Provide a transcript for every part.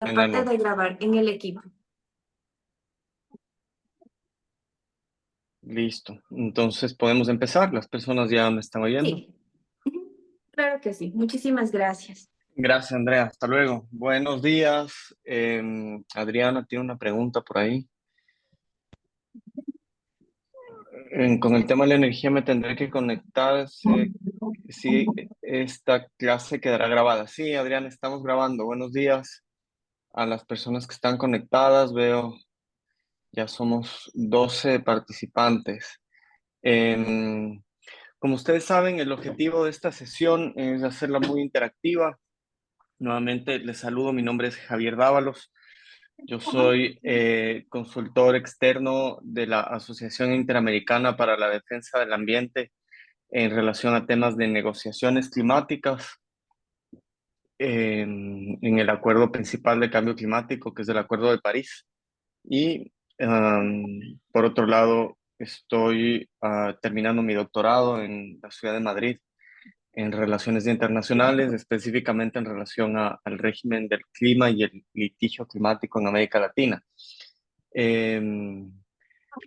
En el parte de otro. grabar en el equipo. Listo. Entonces podemos empezar. Las personas ya me están oyendo. Sí, ujú, claro que sí. Muchísimas gracias. Gracias, Andrea. Hasta luego. Buenos días. Adriana tiene una pregunta por ahí. Con el tema de la energía me tendré que conectarse. Sí, esta clase quedará grabada. Sí, Adriana, estamos grabando. Buenos días a las personas que están conectadas. Veo, ya somos 12 participantes. Em, Como ustedes saben, el objetivo de esta sesión es hacerla muy interactiva. Nuevamente les saludo, mi nombre es Javier Dávalos. Yo soy consultor externo de la Asociación Interamericana para la Defensa del Ambiente en relación a temas de negociaciones climáticas en el acuerdo principal de cambio climático, que es el Acuerdo de París. Y por otro lado, estoy terminando mi doctorado en la ciudad de Madrid en relaciones internacionales, específicamente en relación al régimen del clima y el litigio climático en América Latina. Eh,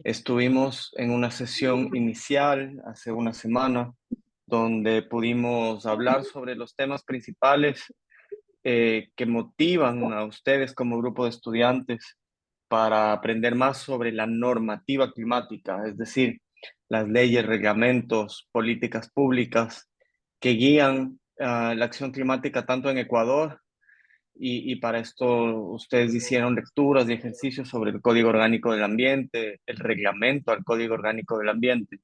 Estuvimos en una sesión inicial hace una semana donde pudimos hablar sobre los temas principales que motivan a ustedes como grupo de estudiantes para aprender más sobre la normativa climática, es decir, las leyes, reglamentos, políticas públicas que guían la acción climática tanto en Ecuador y para esto ustedes hicieron lecturas y ejercicios sobre el Código Orgánico del Ambiente, el reglamento al Código Orgánico del Ambiente,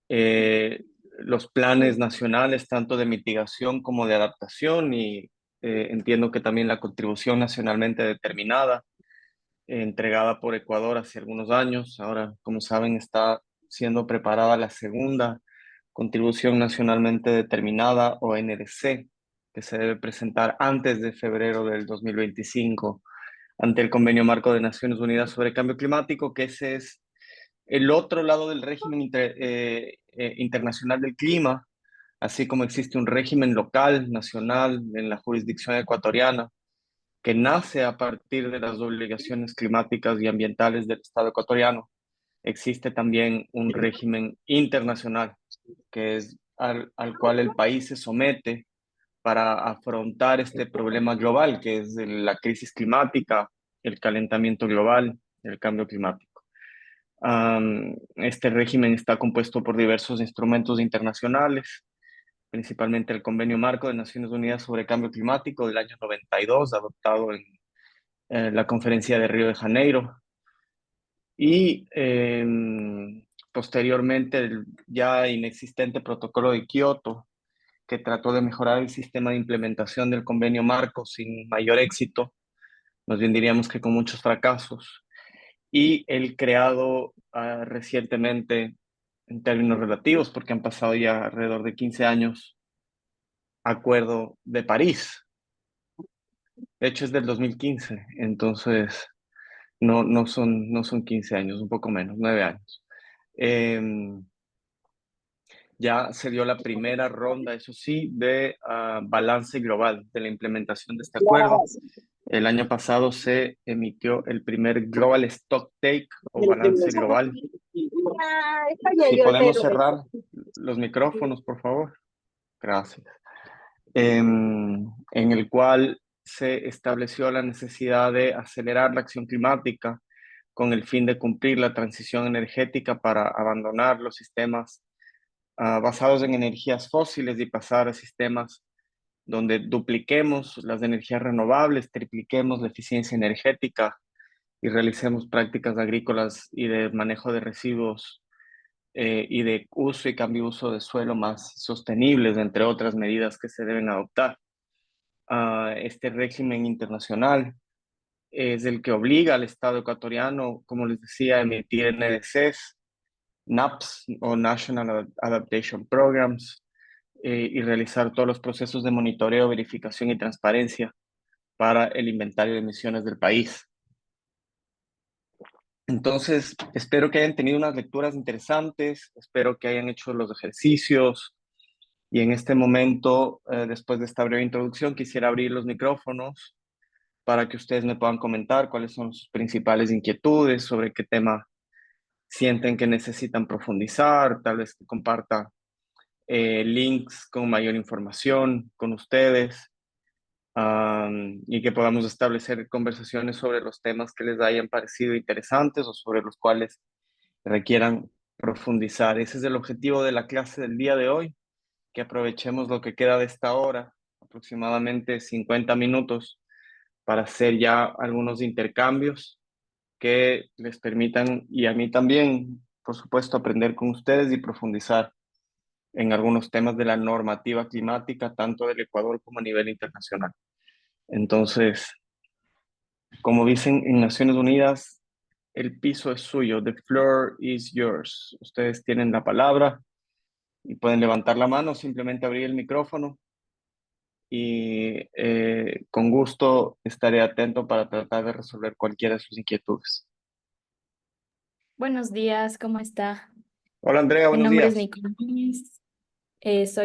eh, los planes nacionales tanto de mitigación como de adaptación y entiendo que también la contribución nacionalmente determinada entregada por Ecuador hace algunos años. Ahora, como saben, está siendo preparada la segunda contribución nacionalmente determinada o NDC, que se debe presentar antes de febrero del 2025 ante el Convenio Marco de Naciones Unidas sobre Cambio Climático, que ese es el otro lado del régimen internacional del clima, así como existe un régimen local, nacional, en la jurisdicción ecuatoriana, que nace a partir de las obligaciones climáticas y ambientales del Estado ecuatoriano. Existe también un régimen internacional, que es al cual el país se somete para afrontar este problema global, que es la crisis climática, el calentamiento global, el cambio climático. Este régimen está compuesto por diversos instrumentos internacionales, principalmente el Convenio Marco de Naciones Unidas sobre Cambio Climático del año 92, adoptado en la Conferencia de Río de Janeiro, y posteriormente el ya inexistente Protocolo de Kioto, que trató de mejorar el sistema de implementación del Convenio Marco sin mayor éxito, más bien diríamos que con muchos fracasos, y el creado recientemente, en términos relativos, porque han pasado ya alrededor de 15 años, Acuerdo de París. De hecho, es del 2015, entonces no son 15 años, un poco menos, 9 años. Em, ya se dio la primera ronda, eso sí, de balance global de la implementación de este acuerdo. El año pasado se emitió el primer Global Stock Take o balance global. Si podemos cerrar los micrófonos, por favor. Gracias. En el cual se estableció la necesidad de acelerar la acción climática con el fin de cumplir la transición energética para abandonar los sistemas basados en energías fósiles y pasar a sistemas donde dupliquemos las energías renovables, tripliquemos la eficiencia energética y realicemos prácticas agrícolas y de manejo de residuos y de uso y cambio de uso de suelo más sostenibles, entre otras medidas que se deben adoptar. Este régimen internacional es el que obliga al Estado ecuatoriano, como les decía, a emitir NDCs, NAPs o National Adaptation Programs, y realizar todos los procesos de monitoreo, verificación y transparencia para el inventario de emisiones del país. Entonces, espero que hayan tenido unas lecturas interesantes, espero que hayan hecho los ejercicios y en este momento, después de esta breve introducción, quisiera abrir los micrófonos para que ustedes me puedan comentar cuáles son sus principales inquietudes, sobre qué tema sienten que necesitan profundizar, tal vez que comparta links con mayor información con ustedes, y que podamos establecer conversaciones sobre los temas que les hayan parecido interesantes o sobre los cuales requieran profundizar. Ese es el objetivo de la clase del día de hoy, que aprovechemos lo que queda de esta hora, aproximadamente 50 minutos, para hacer ya algunos intercambios que les permitan, y a mí también, por supuesto, aprender con ustedes y profundizar en algunos temas de la normativa climática, tanto del Ecuador como a nivel internacional. Entonces, como dicen en Naciones Unidas, el piso es suyo, the floor is yours. Ustedes tienen la palabra y pueden levantar la mano, simplemente abrir el micrófono y con gusto estaré atento para tratar de resolver cualquiera de sus inquietudes. Buenos días, ¿cómo está? Hola Andrea, Mi buenos nombre es días. Nicole Núñez,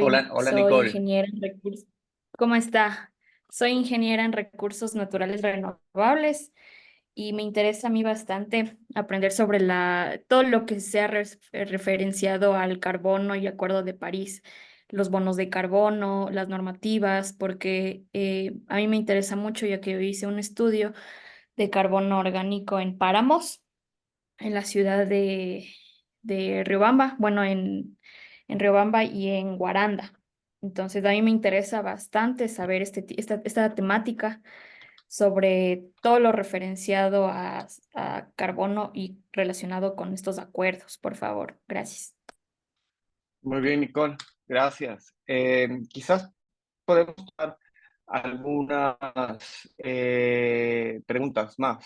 Hola soy Nicole. ingeniera en recursos. ¿Cómo está? Soy ingeniera en recursos naturales renovables y me interesa a mí bastante aprender sobre todo lo que sea referenciado al carbono y Acuerdo de París, los bonos de carbono, las normativas, porque a mí me interesa mucho ya que yo hice un estudio de carbono orgánico en páramos en la ciudad de Riobamba, bueno, en Riobamba y en Guaranda. Entonces, a mí me interesa bastante saber esta temática sobre todo lo referenciado a carbono y relacionado con estos acuerdos, por favor. Gracias. Muy bien, Nicole, gracias. Quizás podemos dar algunas preguntas más.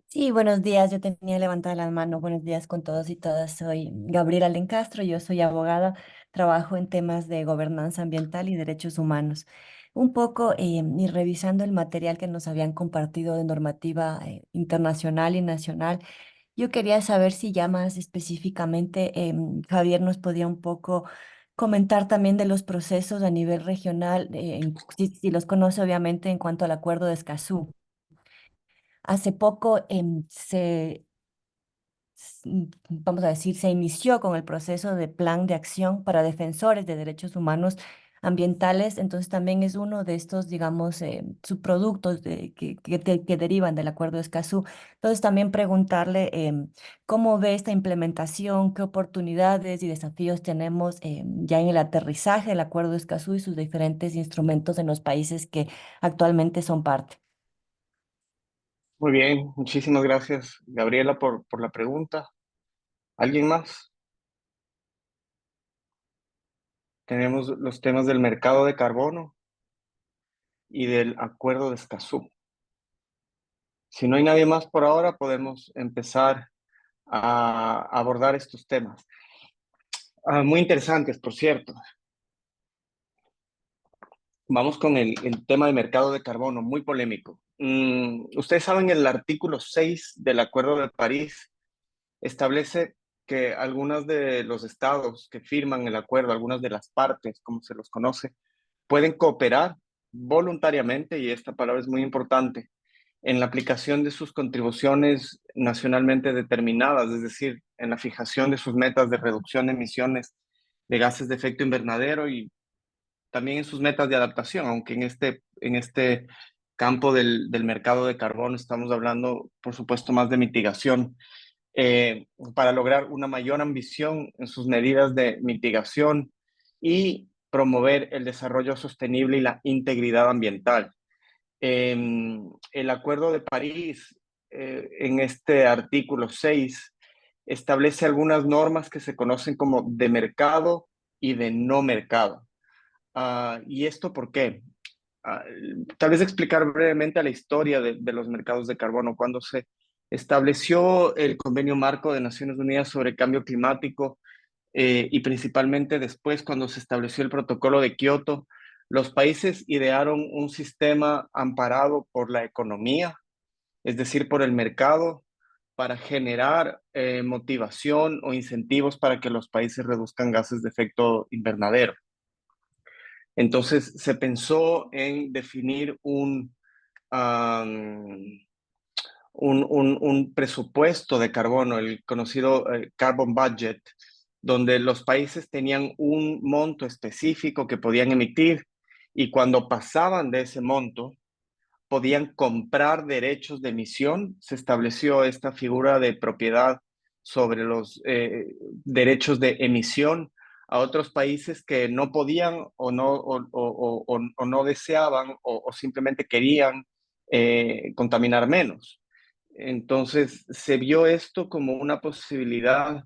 Sí, buenos días. Yo tenía levantada las manos. Buenos días con todos y todas. Soy Gabriela Lencastro. Yo soy abogada. Trabajo en temas de gobernanza ambiental y derechos humanos. Un poco y revisando el material que nos habían compartido de normativa internacional y nacional, yo quería saber si ya más específicamente Javier nos podía un poco comentar también de los procesos a nivel regional, si los conoce obviamente en cuanto al acuerdo de Escazú. Hace poco vamos a decir, se inició con el proceso de plan de acción para defensores de derechos humanos ambientales, entonces también es uno de estos, digamos, subproductos que derivan del Acuerdo de Escazú. Entonces también preguntarle cómo ve esta implementación, qué oportunidades y desafíos tenemos ya en el aterrizaje del Acuerdo de Escazú y sus diferentes instrumentos en los países que actualmente son parte. Muy bien, muchísimas gracias, Gabriela, por la pregunta. ¿Alguien más? Tenemos los temas del mercado de carbono y del acuerdo de Escazú. Si no hay nadie más por ahora, podemos empezar a abordar estos temas. Muy interesantes, por cierto. Vamos con el tema del mercado de carbono, muy polémico. Ustedes saben, el artículo 6 del Acuerdo de París establece que algunos de los estados que firman el acuerdo, algunas de las partes, como se los conoce, pueden cooperar voluntariamente, y esta palabra es muy importante, en la aplicación de sus contribuciones nacionalmente determinadas, es decir, en la fijación de sus metas de reducción de emisiones de gases de efecto invernadero y también en sus metas de adaptación, aunque en este campo del mercado de carbono estamos hablando, por supuesto, más de mitigación, para lograr una mayor ambición en sus medidas de mitigación y promover el desarrollo sostenible y la integridad ambiental. El Acuerdo de París, en este artículo 6, establece algunas normas que se conocen como de mercado y de no mercado. ¿Y esto por qué? Ah, Tal vez explicar brevemente la historia de los mercados de carbono. Cuando se estableció el Convenio Marco de Naciones Unidas sobre Cambio Climático, y principalmente después cuando se estableció el Protocolo de Kioto, los países idearon un sistema amparado por la economía, es decir, por el mercado, para generar motivación o incentivos para que los países reduzcan gases de efecto invernadero. Entonces se pensó en definir un presupuesto de carbono, el conocido carbon budget, donde los países tenían un monto específico que podían emitir y cuando pasaban de ese monto, podían comprar derechos de emisión. Se estableció esta figura de propiedad sobre los derechos de emisión a otros países que no podían o no deseaban o simplemente querían contaminar menos. Entonces se vio esto como una posibilidad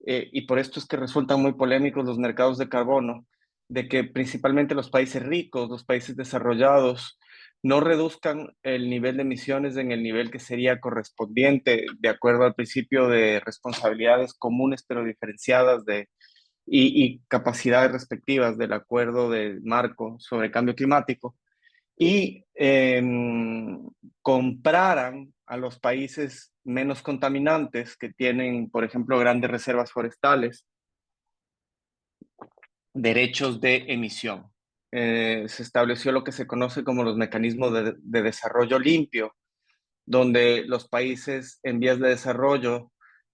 y por esto es que resultan muy polémicos los mercados de carbono, de que principalmente los países ricos, los países desarrollados, no reduzcan el nivel de emisiones en el nivel que sería correspondiente de acuerdo al principio de responsabilidades comunes pero diferenciadas y capacidades respectivas del acuerdo de marco sobre cambio climático y compraran a los países menos contaminantes que tienen, por ejemplo, grandes reservas forestales, derechos de emisión. Se estableció lo que se conoce como los mecanismos de desarrollo limpio, donde los países en vías de desarrollo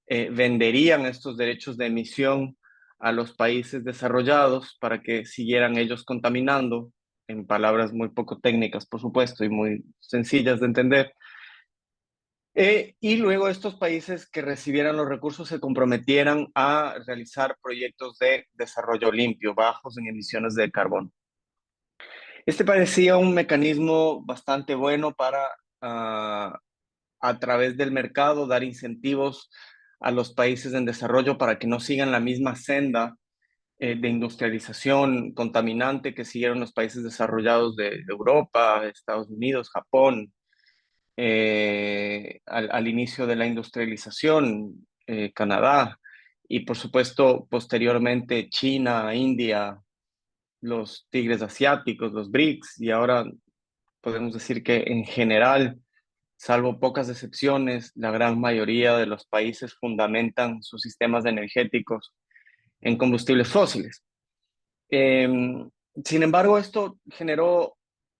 venderían estos derechos de emisión a los países desarrollados para que siguieran ellos contaminando, en palabras muy poco técnicas, por supuesto, y muy sencillas de entender. Y luego estos países que recibieran los recursos se comprometieran a realizar proyectos de desarrollo limpio, bajos en emisiones de carbono. Este parecía un mecanismo bastante bueno para a través del mercado, dar incentivos a los países en desarrollo para que no sigan la misma senda de industrialización contaminante que siguieron los países desarrollados de Europa, Estados Unidos, Japón, al inicio de la industrialización, Canadá, y por supuesto posteriormente China, India, los tigres asiáticos, los BRICS, y ahora podemos decir que en general, salvo pocas excepciones, la gran mayoría de los países fundamentan sus sistemas energéticos en combustibles fósiles. Eh, Sin embargo, esto generó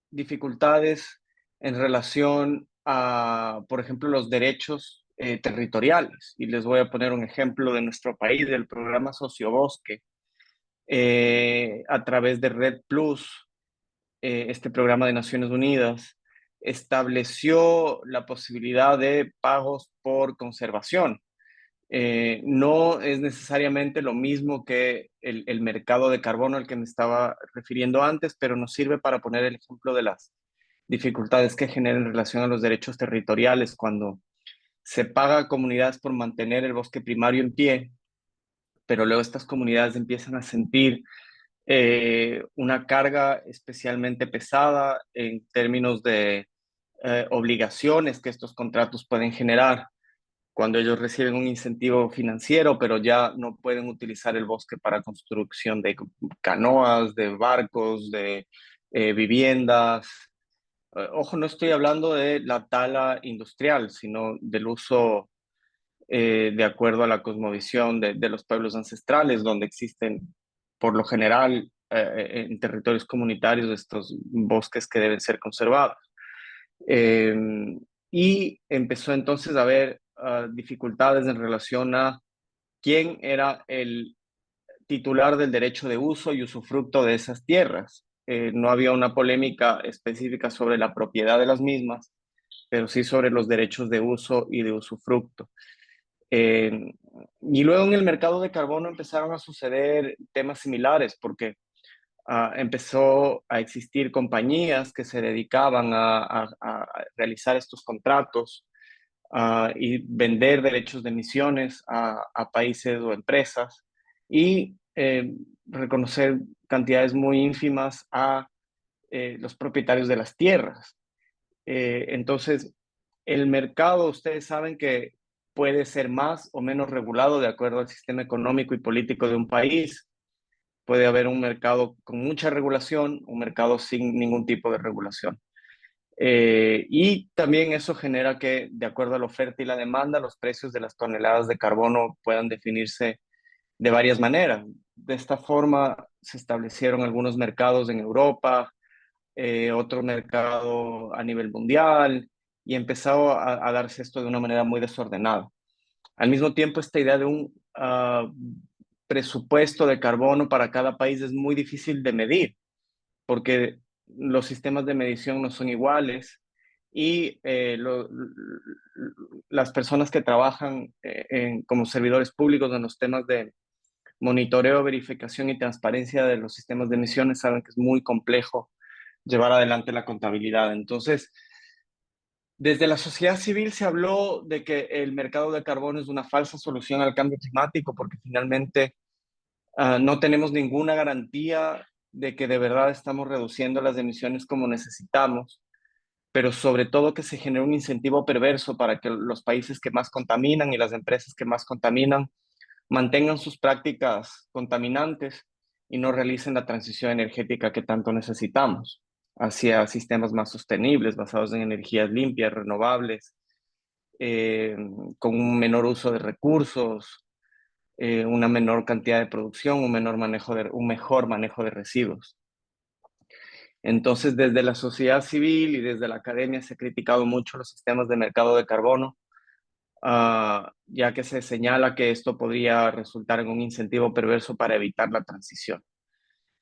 dificultades en relación a, por ejemplo, los derechos territoriales. Y les voy a poner un ejemplo de nuestro país, del programa Sociobosque, a través de Red Plus, este programa de Naciones Unidas, estableció la posibilidad de pagos por conservación. No es necesariamente lo mismo que el mercado de carbono al que me estaba refiriendo antes, pero nos sirve para poner el ejemplo de las dificultades que genera en relación a los derechos territoriales cuando se paga a comunidades por mantener el bosque primario en pie, pero luego estas comunidades empiezan a sentir una carga especialmente pesada en términos de obligaciones que estos contratos pueden generar cuando ellos reciben un incentivo financiero, pero ya no pueden utilizar el bosque para construcción de canoas, de barcos, de viviendas. Ojo, no estoy hablando de la tala industrial, sino del uso de acuerdo a la cosmovisión de los pueblos ancestrales, donde existen, por lo general, en territorios comunitarios, estos bosques que deben ser conservados. Eh, y empezó entonces a haber dificultades en relación a quién era el titular del derecho de uso y usufructo de esas tierras. No había una polémica específica sobre la propiedad de las mismas, pero sí sobre los derechos de uso y de usufructo. Eh, y luego en el mercado de carbono empezaron a suceder temas similares porque empezó a existir compañías que se dedicaban a realizar estos contratos y vender derechos de emisiones a países o empresas y reconocer cantidades muy ínfimas a los propietarios de las tierras. Entonces, el mercado, ustedes saben que puede ser más o menos regulado de acuerdo al sistema económico y político de un país. Puede haber un mercado con mucha regulación, un mercado sin ningún tipo de regulación. Y también eso genera que, de acuerdo a la oferta y la demanda, los precios de las toneladas de carbono puedan definirse de varias maneras. de esta forma se establecieron algunos mercados en Europa, otro mercado a nivel mundial, y empezó a darse esto de una manera muy desordenada. Al mismo tiempo, esta idea de un presupuesto de carbono para cada país es muy difícil de medir, porque los sistemas de medición no son iguales y las personas que trabajan como servidores públicos en los temas de monitoreo, verificación y transparencia de los sistemas de emisiones saben que es muy complejo llevar adelante la contabilidad. Entonces, desde la sociedad civil se habló de que el mercado de carbono es una falsa solución al cambio climático porque finalmente no tenemos ninguna garantía de que de verdad estamos reduciendo las emisiones como necesitamos, pero sobre todo que se genere un incentivo perverso para que los países que más contaminan y las empresas que más contaminan mantengan sus prácticas contaminantes y no realicen la transición energética que tanto necesitamos hacia sistemas más sostenibles, basados en energías limpias, renovables, eh, con un menor uso de recursos, una menor cantidad de producción, un mejor manejo de residuos. Entonces, desde la sociedad civil y desde la academia se ha criticado mucho los sistemas de mercado de carbono, ya que se señala que esto podría resultar en un incentivo perverso para evitar la transición.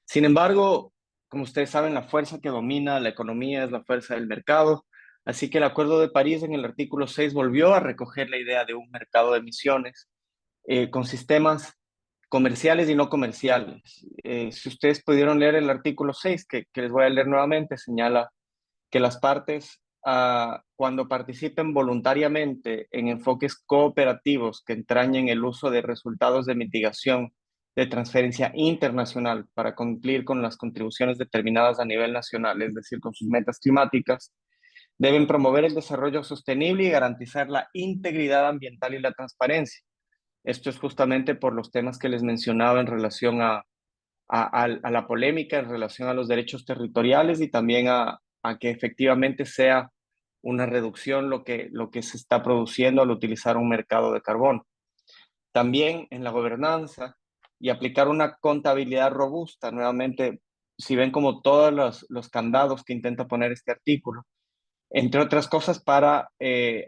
Sin embargo, como ustedes saben, la fuerza que domina la economía es la fuerza del mercado, así que el Acuerdo de París en el artículo 6 volvió a recoger la idea de un mercado de emisiones con sistemas comerciales y no comerciales. Si ustedes pudieron leer el artículo 6, que les voy a leer nuevamente, señala que las partes, cuando participen voluntariamente en enfoques cooperativos que entrañen el uso de resultados de mitigación de transferencia internacional para cumplir con las contribuciones determinadas a nivel nacional, es decir, con sus metas climáticas, deben promover el desarrollo sostenible y garantizar la integridad ambiental y la transparencia. Esto es justamente por los temas que les mencionaba en relación a la polémica, en relación a los derechos territoriales y también a que efectivamente sea una reducción lo que se está produciendo al utilizar un mercado de carbono. También en la gobernanza y aplicar una contabilidad robusta, nuevamente, si ven como todos los candados que intenta poner este artículo, entre otras cosas para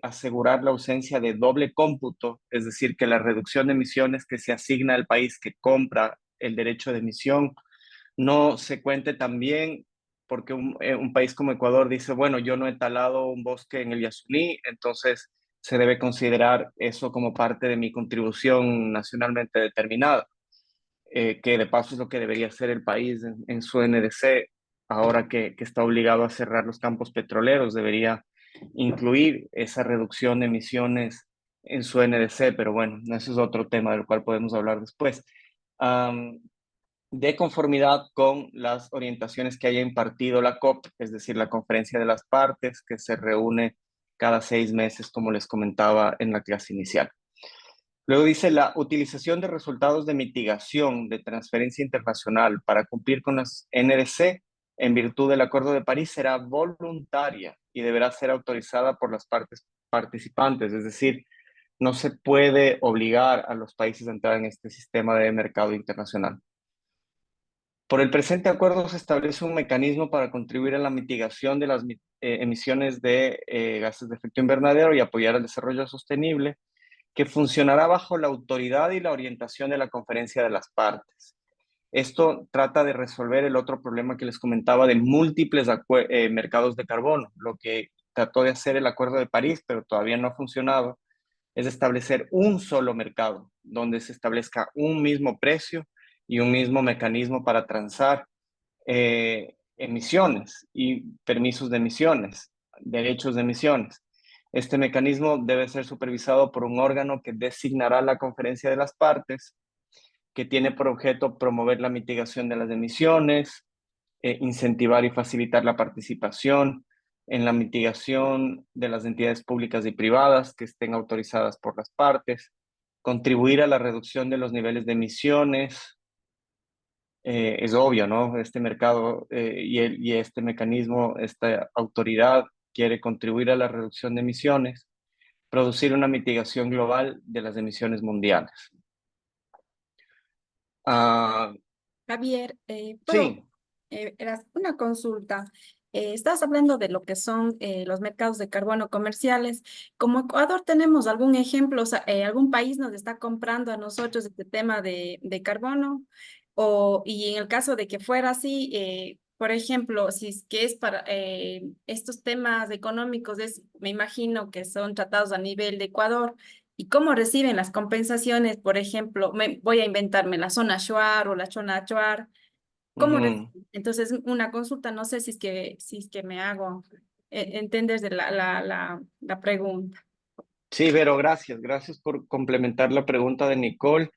asegurar la ausencia de doble cómputo, es decir, que la reducción de emisiones que se asigna al país que compra el derecho de emisión no se cuente también porque un país como Ecuador dice, bueno, yo no he talado un bosque en el Yasuní, entonces se debe considerar eso como parte de mi contribución nacionalmente determinada, que de paso es lo que debería hacer el país en su NDC, ahora que está obligado a cerrar los campos petroleros, debería incluir esa reducción de emisiones en su NDC, pero bueno, ese es otro tema del cual podemos hablar después. De conformidad con las orientaciones que haya impartido la COP, es decir, la Conferencia de las Partes, que se reúne cada 6 meses, como les comentaba en la clase inicial. Luego dice, la utilización de resultados de mitigación de transferencia internacional para cumplir con las NDC en virtud del Acuerdo de París será voluntaria y deberá ser autorizada por las partes participantes, es decir, no se puede obligar a los países a entrar en este sistema de mercado internacional. Por el presente acuerdo se establece un mecanismo para contribuir a la mitigación de las emisiones de gases de efecto invernadero y apoyar el desarrollo sostenible, que funcionará bajo la autoridad y la orientación de la Conferencia de las Partes. Esto trata de resolver el otro problema que les comentaba de múltiples mercados de carbono. Lo que trató de hacer el Acuerdo de París, pero todavía no ha funcionado, es establecer un solo mercado donde se establezca un mismo precio y un mismo mecanismo para transar emisiones y permisos de emisiones, derechos de emisiones. Este mecanismo debe ser supervisado por un órgano que designará la Conferencia de las Partes, que tiene por objeto promover la mitigación de las emisiones, incentivar y facilitar la participación en la mitigación de las entidades públicas y privadas que estén autorizadas por las partes, contribuir a la reducción de los niveles de emisiones. Es obvio, ¿no? Este mercado y este mecanismo, esta autoridad quiere contribuir a la reducción de emisiones, producir una mitigación global de las emisiones mundiales. Ah, Javier, sí, era una consulta. Estabas hablando de lo que son los mercados de carbono comerciales. Como Ecuador, ¿tenemos algún ejemplo? O sea, ¿algún país nos está comprando a nosotros este tema de carbono? Y en el caso de que fuera así, por ejemplo, si es que es para estos temas económicos, me imagino que son tratados a nivel de Ecuador. ¿Y cómo reciben las compensaciones? Por ejemplo, voy a inventarme la zona Shuar o la zona Chuar. ¿Cómo ujú. reciben? Entonces, una consulta, no sé si es que me hago entender de la pregunta. Sí, Vero, gracias. Gracias por complementar la pregunta de Nicole.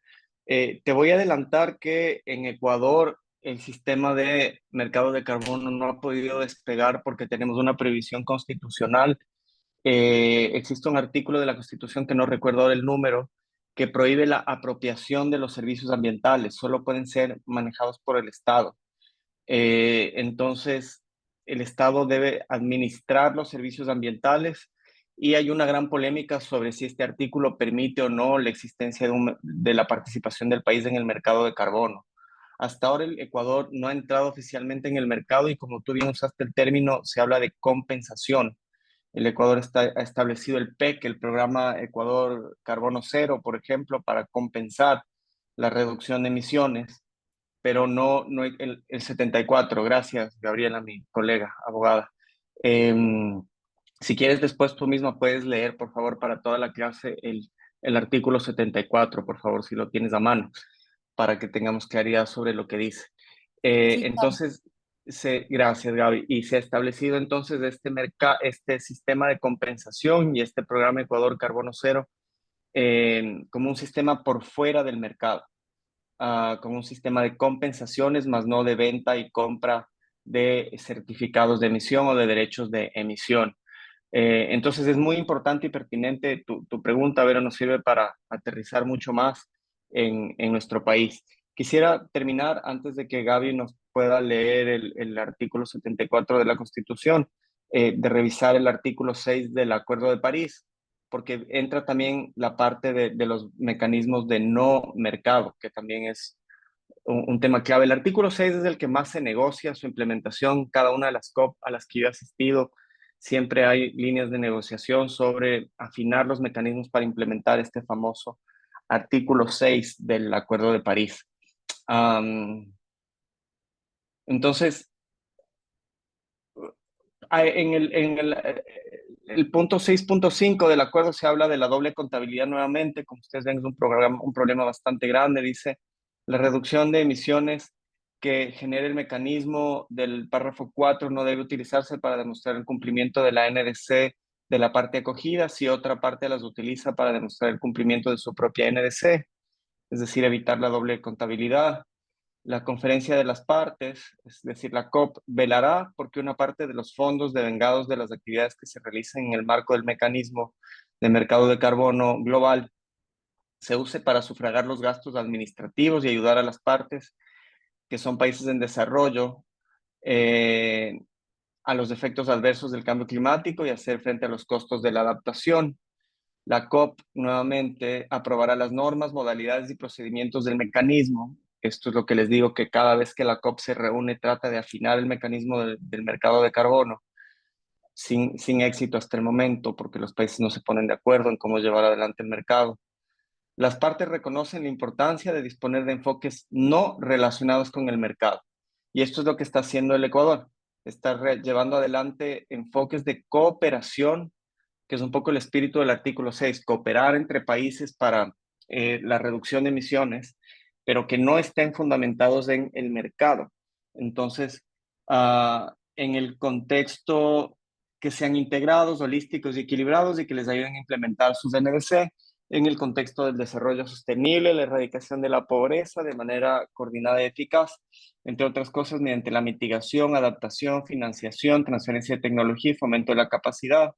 Te voy a adelantar que en Ecuador el sistema de mercado de carbono no ha podido despegar porque tenemos una previsión constitucional. Existe un artículo de la Constitución que no recuerdo ahora el número, que prohíbe la apropiación de los servicios ambientales. Solo pueden ser manejados por el Estado. Entonces, el Estado debe administrar los servicios ambientales y hay una gran polémica sobre si este artículo permite o no la existencia de la participación del país en el mercado de carbono. Hasta ahora el Ecuador no ha entrado oficialmente en el mercado y como tú bien usaste el término, se habla de compensación. El Ecuador ha establecido el PEC, el programa Ecuador Carbono Cero, por ejemplo, para compensar la reducción de emisiones, pero no el 74. Gracias, Gabriela, mi colega, abogada. Em, si quieres, después tú misma puedes leer, por favor, para toda la clase el artículo 74, por favor, si lo tienes a mano, para que tengamos claridad sobre lo que dice. Sí, claro. Entonces, gracias, Gaby. Y se ha establecido entonces este sistema de compensación y este programa Ecuador Carbono Cero como un sistema por fuera del mercado, como un sistema de compensaciones, más no de venta y compra de certificados de emisión o de derechos de emisión. Entonces es muy importante y pertinente tu pregunta, Vero, nos sirve para aterrizar mucho más en nuestro país. Quisiera terminar antes de que Gaby nos pueda leer el artículo 74 de la Constitución, de revisar el artículo 6 del Acuerdo de París, porque entra también la parte de los mecanismos de no mercado, que también es un tema clave. El artículo 6 es el que más se negocia su implementación. Cada una de las COP a las que yo he asistido, siempre hay líneas de negociación sobre afinar los mecanismos para implementar este famoso artículo 6 del Acuerdo de París. Entonces, el punto 6.5 del acuerdo se habla de la doble contabilidad nuevamente. Como ustedes ven, es un problema bastante grande. Dice la reducción de emisiones que genera el mecanismo del párrafo 4 no debe utilizarse para demostrar el cumplimiento de la NDC de la parte acogida si otra parte las utiliza para demostrar el cumplimiento de su propia NDC, es decir, evitar la doble contabilidad. La conferencia de las partes, es decir, la COP, velará porque una parte de los fondos devengados de las actividades que se realicen en el marco del mecanismo de mercado de carbono global se use para sufragar los gastos administrativos y ayudar a las partes, que son países en desarrollo, eh, a los efectos adversos del cambio climático y hacer frente a los costos de la adaptación. La COP nuevamente aprobará las normas, modalidades y procedimientos del mecanismo. Esto es lo que les digo, que cada vez que la COP se reúne trata de afinar el mecanismo del mercado de carbono, sin éxito hasta el momento, porque los países no se ponen de acuerdo en cómo llevar adelante el mercado. Las partes reconocen la importancia de disponer de enfoques no relacionados con el mercado. Y esto es lo que está haciendo el Ecuador. Está llevando adelante enfoques de cooperación, que es un poco el espíritu del artículo 6, cooperar entre países para la reducción de emisiones, pero que no estén fundamentados en el mercado. Entonces, en el contexto que sean integrados, holísticos y equilibrados y que les ayuden a implementar sus NDC en el contexto del desarrollo sostenible, la erradicación de la pobreza de manera coordinada y eficaz, entre otras cosas, mediante la mitigación, adaptación, financiación, transferencia de tecnología y fomento de la capacidad,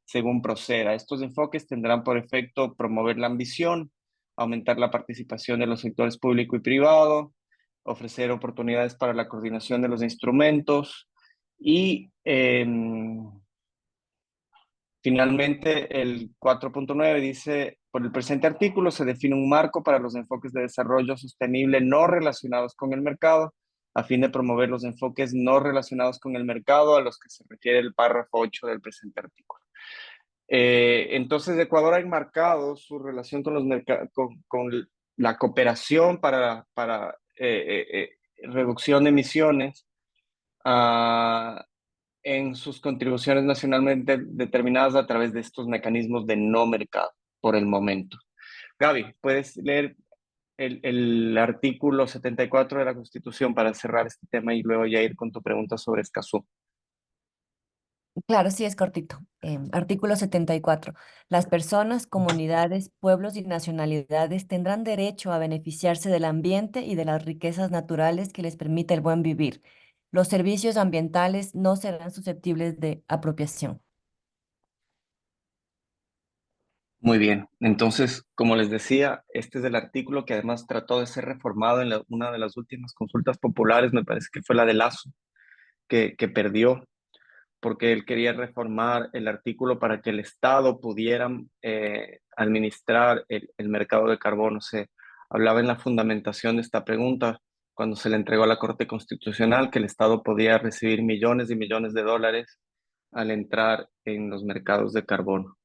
según proceda. Estos enfoques tendrán por efecto promover la ambición, aumentar la participación de los sectores público y privado, ofrecer oportunidades para la coordinación de los instrumentos y finalmente el 4.9 dice por el presente artículo se define un marco para los enfoques de desarrollo sostenible no relacionados con el mercado, a fin de promover los enfoques no relacionados con el mercado a los que se refiere el párrafo 8 del presente artículo. Entonces, Ecuador ha enmarcado su relación con, con la cooperación para reducción de emisiones en sus contribuciones nacionalmente determinadas a través de estos mecanismos de no mercado por el momento. Gaby, ¿puedes leer el artículo 74 de la Constitución para cerrar este tema y luego ya ir con tu pregunta sobre Escazú? Claro, sí, es cortito. Artículo 74. Las personas, comunidades, pueblos y nacionalidades tendrán derecho a beneficiarse del ambiente y de las riquezas naturales que les permite el buen vivir. Los servicios ambientales no serán susceptibles de apropiación. Muy bien, entonces, como les decía, este es el artículo que además trató de ser reformado en una de las últimas consultas populares, me parece que fue la de Lazo, que perdió, porque él quería reformar el artículo para que el Estado pudiera administrar el mercado de carbono. Se hablaba en la fundamentación de esta pregunta, cuando se le entregó a la Corte Constitucional, que el Estado podía recibir millones y millones de dólares al entrar en los mercados de carbono.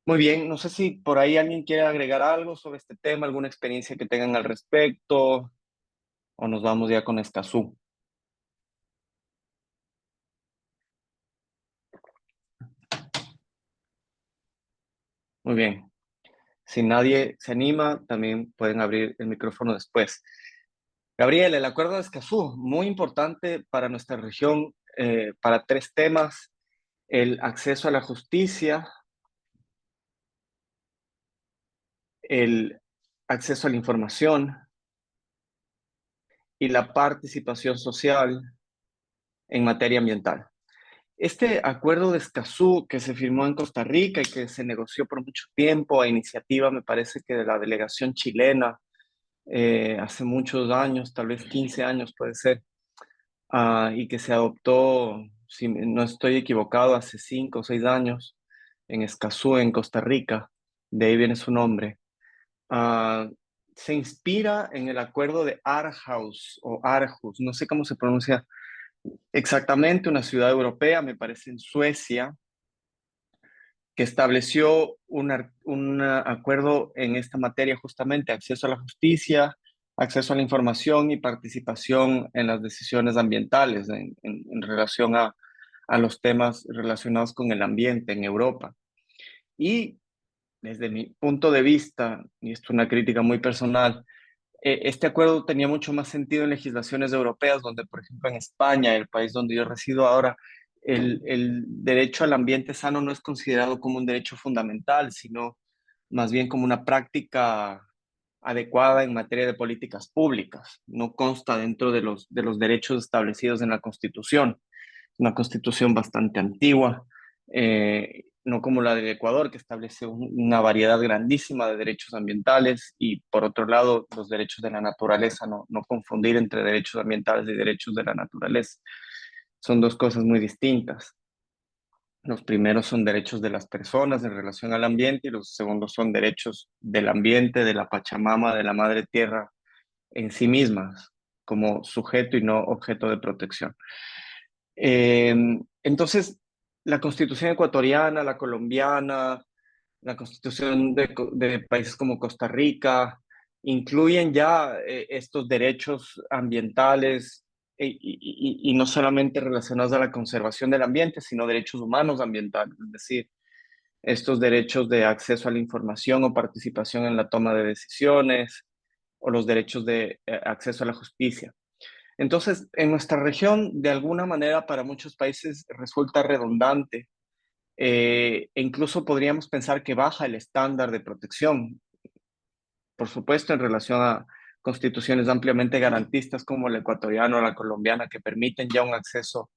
Muy bien, no sé si por ahí alguien quiere agregar algo sobre este tema, alguna experiencia que tengan al respecto, o nos vamos ya con Escazú. Muy bien, si nadie se anima, también pueden abrir el micrófono después. Gabriel, el acuerdo de Escazú, muy importante para nuestra región, para tres temas: el acceso a la justicia, el acceso a la información y la participación social en materia ambiental. Este acuerdo de Escazú que se firmó en Costa Rica y que se negoció por mucho tiempo a iniciativa, me parece que de la delegación chilena, hace muchos años, tal vez 15 años puede ser, y que se adoptó, si no estoy equivocado, hace 5 o 6 años en Escazú, en Costa Rica, de ahí viene su nombre. Se inspira en el acuerdo de Aarhus o Aarhus, no sé cómo se pronuncia exactamente, una ciudad europea, me parece en Suecia, que estableció un acuerdo en esta materia, justamente acceso a la justicia, acceso a la información y participación en las decisiones ambientales en relación a los temas relacionados con el ambiente en Europa. Y desde mi punto de vista, y esto es una crítica muy personal, este acuerdo tenía mucho más sentido en legislaciones europeas, donde, por ejemplo, en España, el país donde yo resido ahora, el derecho al ambiente sano no es considerado como un derecho fundamental, sino más bien como una práctica adecuada en materia de políticas públicas. No consta dentro de los derechos establecidos en la Constitución. Una Constitución bastante antigua, no como la del Ecuador, que establece una variedad grandísima de derechos ambientales, y por otro lado, los derechos de la naturaleza, no confundir entre derechos ambientales y derechos de la naturaleza. Son dos cosas muy distintas. Los primeros son derechos de las personas en relación al ambiente, y los segundos son derechos del ambiente, de la Pachamama, de la Madre Tierra en sí mismas, como sujeto y no objeto de protección. Entonces, la Constitución ecuatoriana, la colombiana, la Constitución de países como Costa Rica, incluyen ya estos derechos ambientales, y no solamente relacionados a la conservación del ambiente, sino derechos humanos ambientales, es decir, estos derechos de acceso a la información o participación en la toma de decisiones, o los derechos de acceso a la justicia. Entonces, en nuestra región, de alguna manera, para muchos países resulta redundante, e incluso podríamos pensar que baja el estándar de protección, por supuesto, en relación a constituciones ampliamente garantistas como la ecuatoriana o la colombiana, que permiten ya un acceso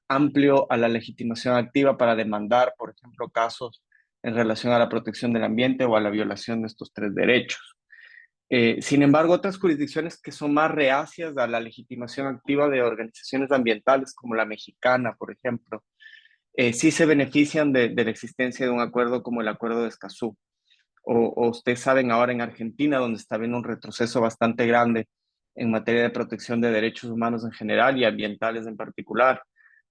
amplio a la legitimación activa para demandar, por ejemplo, casos en relación a la protección del ambiente o a la violación de estos tres derechos. Sin embargo, otras jurisdicciones que son más reacias a la legitimación activa de organizaciones ambientales, como la mexicana, por ejemplo, sí se benefician de la existencia de un acuerdo como el Acuerdo de Escazú. o ustedes saben ahora en Argentina, donde está habiendo un retroceso bastante grande en materia de protección de derechos humanos en general y ambientales en particular,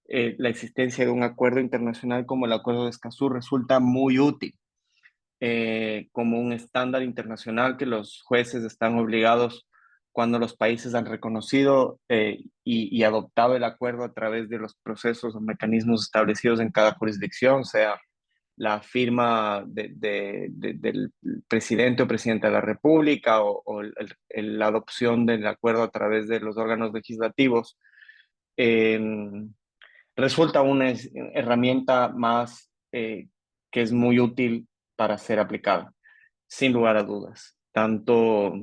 la existencia de un acuerdo internacional como el Acuerdo de Escazú resulta muy útil como un estándar internacional que los jueces están obligados cuando los países han reconocido y adoptado el acuerdo a través de los procesos o mecanismos establecidos en cada jurisdicción, sea la firma del presidente o presidenta de la República la adopción del acuerdo a través de los órganos legislativos, eh, resulta una herramienta más que es muy útil para ser aplicada, sin lugar a dudas, tanto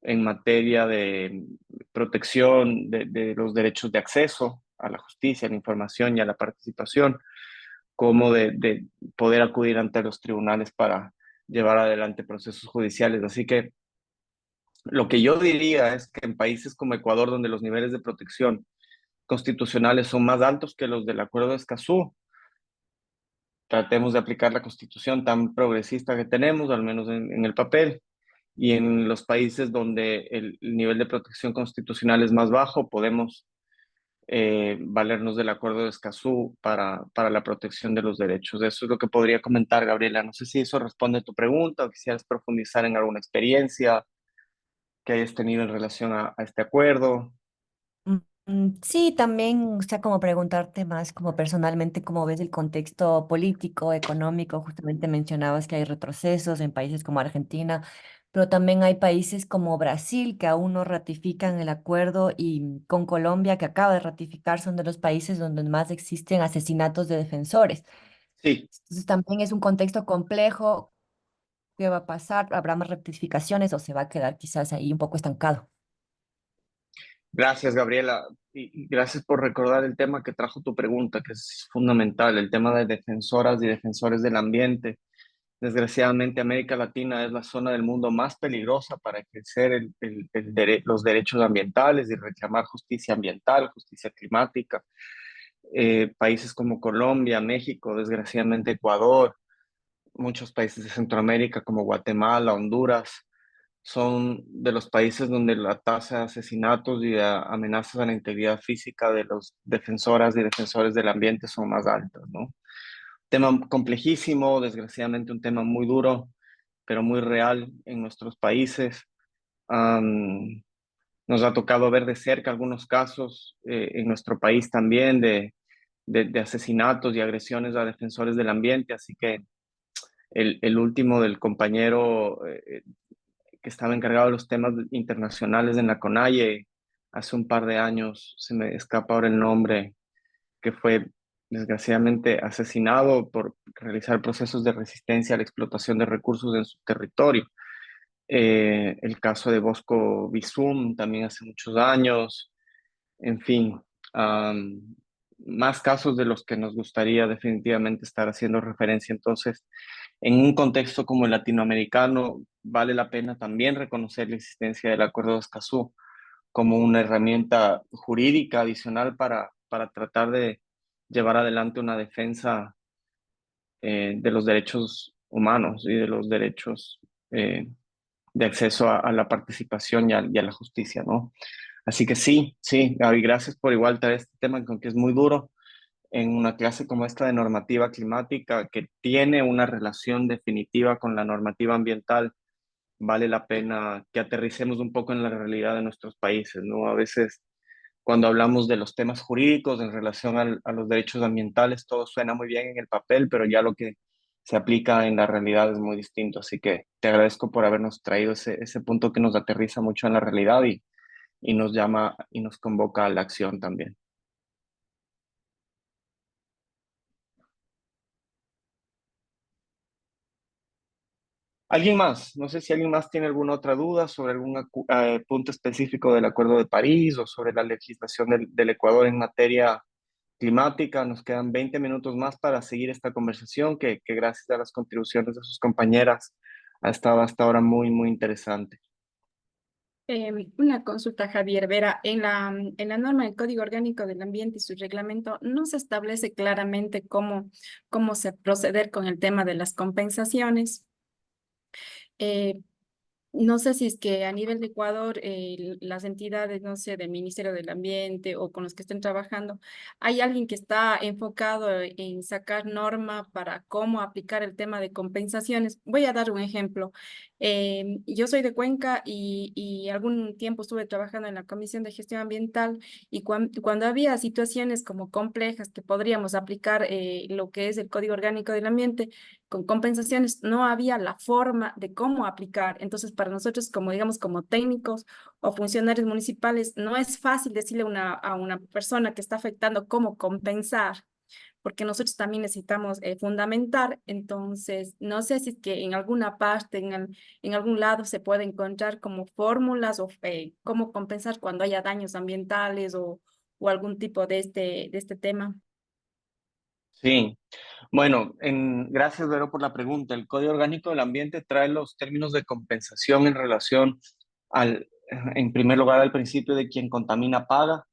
en materia de protección de los derechos de acceso a la justicia, a la información y a la participación, como de poder acudir ante los tribunales para llevar adelante procesos judiciales. Así que lo que yo diría es que en países como Ecuador, donde los niveles de protección constitucionales son más altos que los del Acuerdo de Escazú, tratemos de aplicar la constitución tan progresista que tenemos, al menos en el papel, y en los países donde el nivel de protección constitucional es más bajo, podemos valernos del Acuerdo de Escazú para la protección de los derechos. Eso es lo que podría comentar, Gabriela. No sé si eso responde a tu pregunta o quisieras profundizar en alguna experiencia que hayas tenido en relación a este acuerdo. Sí, también, o sea, como preguntarte más como personalmente cómo ves el contexto político, económico. Justamente mencionabas que hay retrocesos en países como Argentina, pero también hay países como Brasil que aún no ratifican el acuerdo y con Colombia que acaba de ratificar son de los países donde más existen asesinatos de defensores. Sí, Entonces también es un contexto complejo. ¿Qué va a pasar? ¿Habrá más rectificaciones o se va a quedar quizás ahí un poco estancado? gracias, Gabriela. Y gracias por recordar el tema que trajo tu pregunta, que es fundamental, el tema de defensoras y defensores del ambiente. Desgraciadamente, América Latina es la zona del mundo más peligrosa para ejercer los derechos ambientales y reclamar justicia ambiental, justicia climática. Países como Colombia, México, desgraciadamente Ecuador, muchos países de Centroamérica como Guatemala, Honduras, son de los países donde la tasa de asesinatos y de amenazas a la integridad física de los defensoras y defensores del ambiente son más altas, ¿no? Tema complejísimo, desgraciadamente un tema muy duro, pero muy real en nuestros países. Um, Nos ha tocado ver de cerca algunos casos en nuestro país también de asesinatos y agresiones a defensores del ambiente, así que el último del compañero que estaba encargado de los temas internacionales en la CONAIE hace un par de años, se me escapa ahora el nombre, que fue desgraciadamente asesinado por realizar procesos de resistencia a la explotación de recursos en su territorio. El caso de Bosco Bizum también hace muchos años, en fin, más casos de los que nos gustaría definitivamente estar haciendo referencia. Entonces, en un contexto como el latinoamericano, vale la pena también reconocer la existencia del Acuerdo de Escazú como una herramienta jurídica adicional para tratar de llevar adelante una defensa de los derechos humanos y de los derechos eh, de acceso a la participación y a la justicia, ¿no? Así que sí, sí, Gaby, gracias por igual traer este tema, que es muy duro en una clase como esta de normativa climática, que tiene una relación definitiva con la normativa ambiental. Vale la pena que aterricemos un poco en la realidad de nuestros países, ¿no? A veces cuando hablamos de los temas jurídicos en relación a los derechos ambientales, todo suena muy bien en el papel, pero ya lo que se aplica en la realidad es muy distinto. Así que te agradezco por habernos traído ese punto que nos aterriza mucho en la realidad y nos llama y nos convoca a la acción también. ¿Alguien más? No sé si alguien más tiene alguna otra duda sobre algún punto específico del Acuerdo de París o sobre la legislación del Ecuador en materia climática. Nos quedan 20 minutos más para seguir esta conversación que gracias a las contribuciones de sus compañeras ha estado hasta ahora muy, muy interesante. Una consulta, Javier. Vera, en la norma del Código Orgánico del Ambiente y su reglamento no se establece claramente cómo se proceder con el tema de las compensaciones. Eh, No sé si es que a nivel de Ecuador, las entidades, no sé, del Ministerio del Ambiente o con los que estén trabajando, hay alguien que está enfocado en sacar norma para cómo aplicar el tema de compensaciones. Voy a dar un ejemplo. Yo soy de Cuenca y algún tiempo estuve trabajando en la Comisión de Gestión Ambiental y cuando había situaciones como complejas que podríamos aplicar lo que es el Código Orgánico del Ambiente, con compensaciones, no había la forma de cómo aplicar. Entonces, para nosotros, como digamos, como técnicos o funcionarios municipales, no es fácil decirle a una persona que está afectando cómo compensar, porque nosotros también necesitamos fundamentar. Entonces, no sé si es que en alguna parte, en algún lado, se puede encontrar como fórmulas o cómo compensar cuando haya daños ambientales o algún tipo de este tema. Sí, bueno, gracias, Vero, por la pregunta. El Código Orgánico del Ambiente trae los términos de compensación en relación en primer lugar, al principio de quien contamina paga.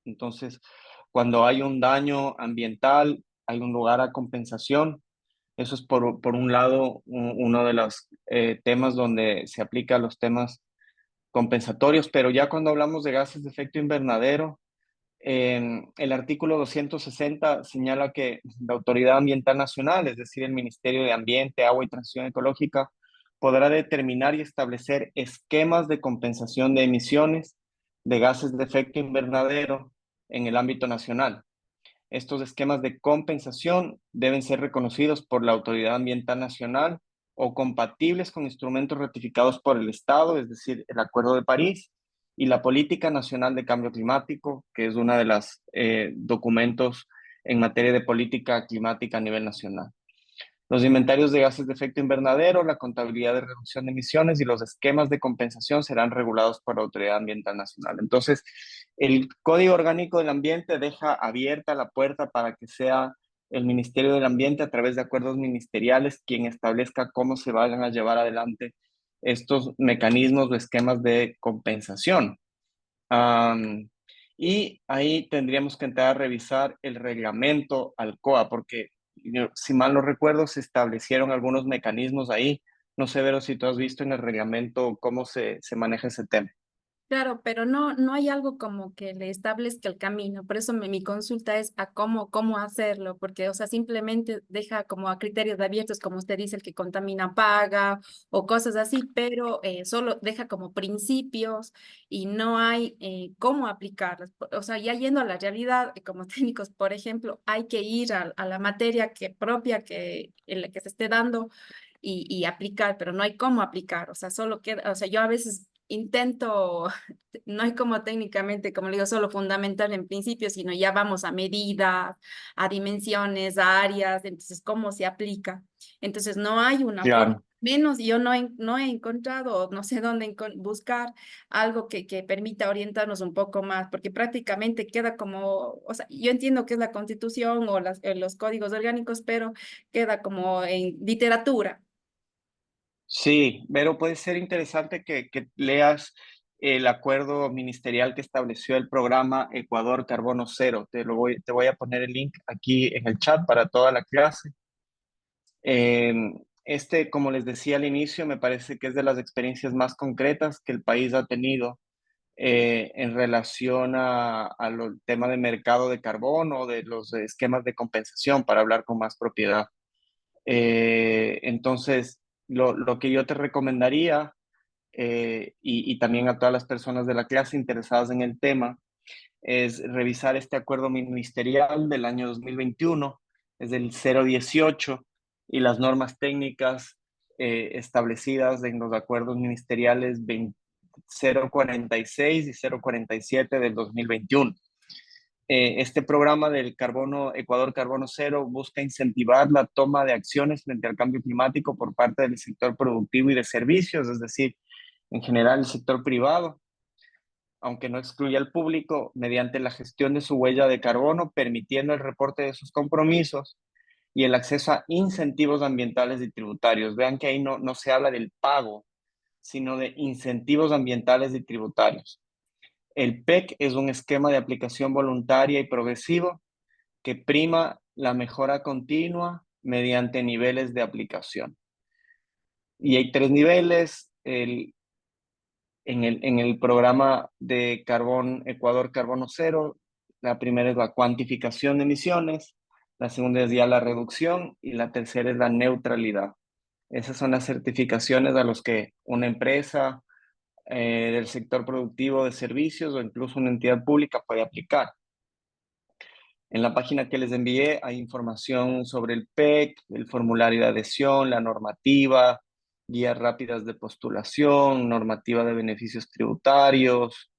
Entonces, cuando hay un daño ambiental, hay un lugar a compensación. Eso es por un lado uno de los temas donde se aplica los temas compensatorios, pero ya cuando hablamos de gases de efecto invernadero, el artículo 260 señala que la Autoridad Ambiental Nacional, es decir, el Ministerio de Ambiente, Agua y Transición Ecológica, podrá determinar y establecer esquemas de compensación de emisiones de gases de efecto invernadero en el ámbito nacional. Estos esquemas de compensación deben ser reconocidos por la Autoridad Ambiental Nacional o compatibles con instrumentos ratificados por el Estado, es decir, el Acuerdo de París y la Política Nacional de Cambio Climático, que es uno de los documentos en materia de política climática a nivel nacional. Los inventarios de gases de efecto invernadero, la contabilidad de reducción de emisiones y los esquemas de compensación serán regulados por la Autoridad Ambiental Nacional. Entonces, el Código Orgánico del Ambiente deja abierta la puerta para que sea el Ministerio del Ambiente, a través de acuerdos ministeriales, quien establezca cómo se vayan a llevar adelante estos mecanismos o esquemas de compensación. Y ahí tendríamos que entrar a revisar el reglamento Alcoa, porque si mal no recuerdo, se establecieron algunos mecanismos ahí. No sé, Vero, si tú has visto en el reglamento cómo se maneja ese tema. Claro, pero no hay algo como que le establezca el camino. Por eso mi consulta es a cómo hacerlo, porque, o sea, simplemente deja como a criterios abiertos, como usted dice, el que contamina paga o cosas así, pero solo deja como principios y no hay cómo aplicarlos. O sea, ya yendo a la realidad, como técnicos, por ejemplo, hay que ir a la materia propia en la que se esté dando y aplicar, pero no hay cómo aplicar. O sea, solo queda, o sea, yo a veces intento, no es como técnicamente, como le digo, solo fundamental en principio, sino ya vamos a medidas, a dimensiones, a áreas, entonces, ¿cómo se aplica? Entonces, no hay una forma, Claro. menos yo no he encontrado, o no sé dónde buscar algo que permita orientarnos un poco más, porque prácticamente queda como, o sea, yo entiendo que es la Constitución o los códigos orgánicos, pero queda como en literatura. Sí, pero puede ser interesante que leas el acuerdo ministerial que estableció el programa Ecuador Carbono Cero. Te voy a poner el link aquí en el chat para toda la clase. Como les decía al inicio, me parece que es de las experiencias más concretas que el país ha tenido en relación al tema de mercado de carbono, de los esquemas de compensación, para hablar con más propiedad. Entonces, lo que yo te recomendaría, y también a todas las personas de la clase interesadas en el tema, es revisar este acuerdo ministerial del año 2021, es del 018, y las normas técnicas establecidas en los acuerdos ministeriales 046 y 047 del 2021. Este programa del carbono, Ecuador Carbono Cero, busca incentivar la toma de acciones frente al cambio climático por parte del sector productivo y de servicios, es decir, en general el sector privado, aunque no excluya al público, mediante la gestión de su huella de carbono, permitiendo el reporte de sus compromisos y el acceso a incentivos ambientales y tributarios. Vean que ahí no se habla del pago, sino de incentivos ambientales y tributarios. El PEC es un esquema de aplicación voluntaria y progresivo que prima la mejora continua mediante niveles de aplicación. Y hay tres niveles. En el programa de carbón, Ecuador Carbono Cero, la primera es la cuantificación de emisiones, la segunda es ya la reducción y la tercera es la neutralidad. Esas son las certificaciones a las que una empresa del sector productivo de servicios o incluso una entidad pública puede aplicar. En la página que les envié hay información sobre el PEC, el formulario de adhesión, la normativa, guías rápidas de postulación, normativa de beneficios tributarios,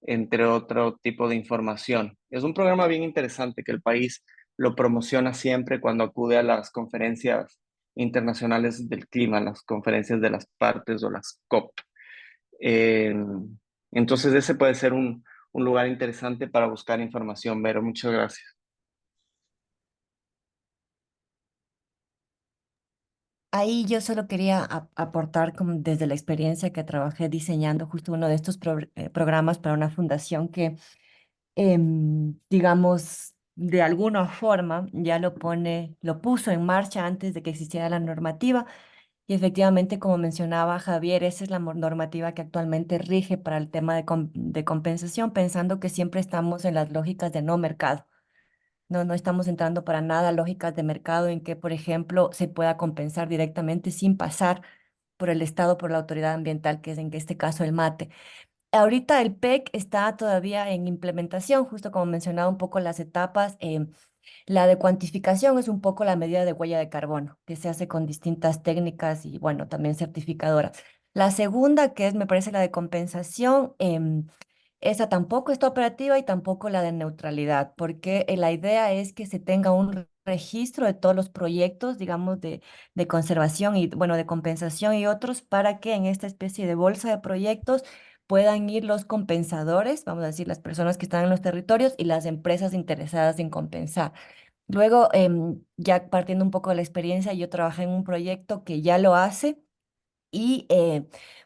entre otro tipo de información. Es un programa bien interesante que el país lo promociona siempre cuando acude a las conferencias internacionales del clima, las conferencias de las partes o las COP. Eh, entonces ese puede ser un lugar interesante para buscar información, Vero. Muchas gracias. Ahí yo solo quería aportar como desde la experiencia que trabajé diseñando justo uno de estos programas para una fundación que, digamos, de alguna forma ya lo puso en marcha antes de que existiera la normativa. Y efectivamente, como mencionaba Javier, esa es la normativa que actualmente rige para el tema de compensación, pensando que siempre estamos en las lógicas de no mercado. No estamos entrando para nada a lógicas de mercado en que, por ejemplo, se pueda compensar directamente sin pasar por el Estado, por la autoridad ambiental, que es en este caso el MATE. Ahorita el PEC está todavía en implementación, justo como mencionaba un poco las etapas. La de cuantificación es un poco la medida de huella de carbono, que se hace con distintas técnicas y, bueno, también certificadoras. La segunda, que es, me parece, la de compensación, esa tampoco está operativa y tampoco la de neutralidad, porque la idea es que se tenga un registro de todos los proyectos, digamos, de conservación y, bueno, de compensación y otros, para que en esta especie de bolsa de proyectos puedan ir los compensadores, vamos a decir, las personas que están en los territorios y las empresas interesadas en compensar. Luego, ya partiendo un poco de la experiencia, yo trabajé en un proyecto que ya lo hace y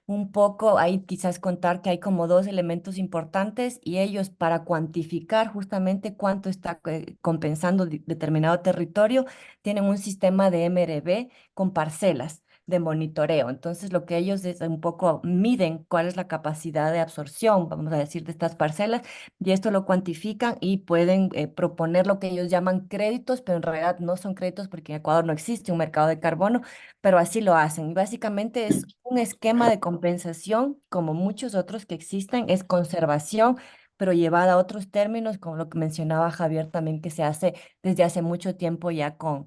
un poco ahí quizás contar que hay como dos elementos importantes y ellos para cuantificar justamente cuánto está compensando determinado territorio, tienen un sistema de MRV con parcelas de monitoreo. Entonces lo que ellos es un poco miden cuál es la capacidad de absorción, vamos a decir, de estas parcelas y esto lo cuantifican y pueden proponer lo que ellos llaman créditos, pero en realidad no son créditos porque en Ecuador no existe un mercado de carbono, pero así lo hacen. Y básicamente es un esquema de compensación, como muchos otros que existen, es conservación, pero llevada a otros términos, como lo que mencionaba Javier también, que se hace desde hace mucho tiempo ya con